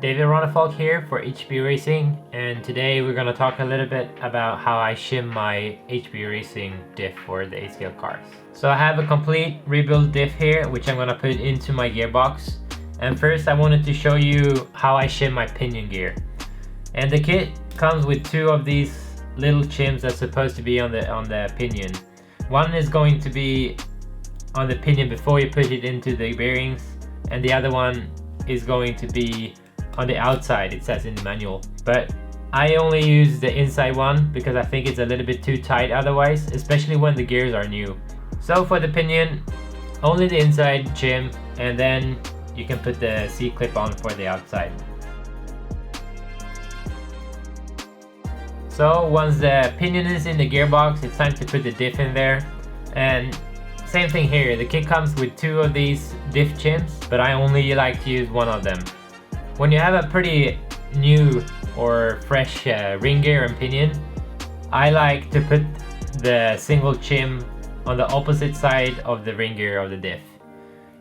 David Ronnefalk here for HB Racing, and today we're going to talk a little bit about how I shim my HB Racing diff for the 8-scale cars. So I have a complete rebuild diff here, which I'm going to put into my gearbox. And first I wanted to show you how I shim my pinion gear. And the kit comes with two of these little shims that's supposed to be on the pinion. One is going to be on the pinion before you put it into the bearings, and the other one is going to be on the outside, it says in the manual. But I only use the inside one because I think it's a little bit too tight otherwise, especially when the gears are new. So for the pinion, only the inside shim, and then you can put the C-clip on for the outside. So once the pinion is in the gearbox, it's time to put the diff in there. And same thing here, the kit comes with two of these diff shims, but I only like to use one of them. When you have a pretty new or fresh ring gear and pinion, I like to put the single shim on the opposite side of the ring gear of the diff.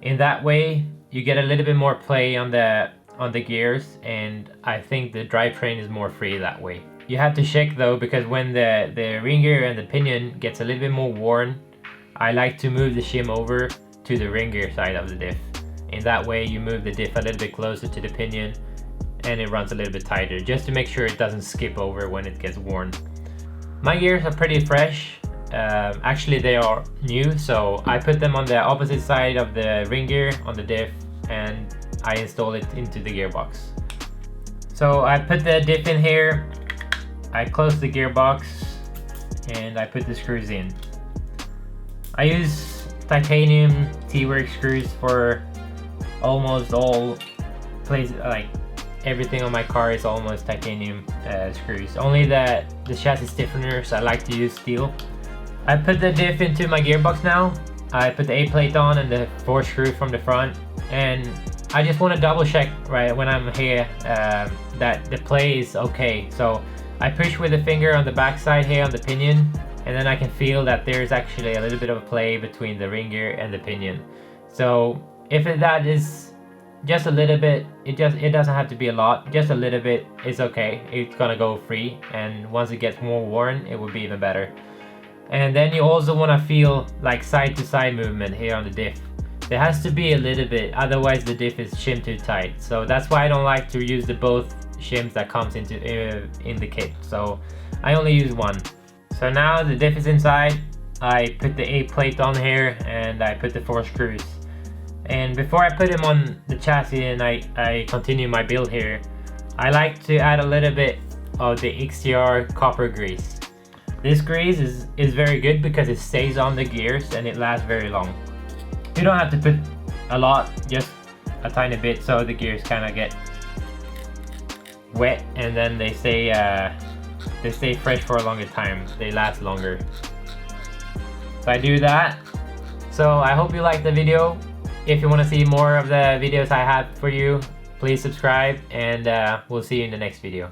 In that way, you get a little bit more play on the gears, and I think the drivetrain is more free that way. You have to check though, because when the ring gear and the pinion gets a little bit more worn, I like to move the shim over to the ring gear side of the diff. In that way you move the diff a little bit closer to the pinion and it runs a little bit tighter, just to make sure it doesn't skip over when it gets worn. My gears are pretty fresh. Actually they are new, so I put them on the opposite side of the ring gear on the diff and I install it into the gearbox. So I put the diff in here, I close the gearbox, and I put the screws in. I use titanium T-Work screws for almost all places, like everything on my car is almost titanium screws. Only the chassis stiffeners I like to use steel. I put the diff into my gearbox now. I put the A-plate on and the 4 screws from the front, and I just want to double check right when I'm here that the play is okay. So I push with the finger on the back side here on the pinion, and then I can feel that there's actually a little bit of a play between the ring gear and the pinion. So if that is just a little bit, it doesn't have to be a lot, just a little bit is okay. It's gonna go free, and once it gets more worn, it will be even better. And then you also want to feel like side to side movement here on the diff. There has to be a little bit, otherwise the diff is shimmed too tight. So that's why I don't like to use the both shims that comes into in the kit. So I only use one. So now the diff is inside. I put the A-plate on here and I put the 4 screws. And before I put them on the chassis and I continue my build here, I like to add a little bit of the XTR copper grease. This grease is very good because it stays on the gears and it lasts very long. You don't have to put a lot, just a tiny bit, so the gears kind of get wet and then they stay fresh for a longer time. They last longer. So I do that. So I hope you liked the video. If you want to see more of the videos I have for you, please subscribe, and we'll see you in the next video.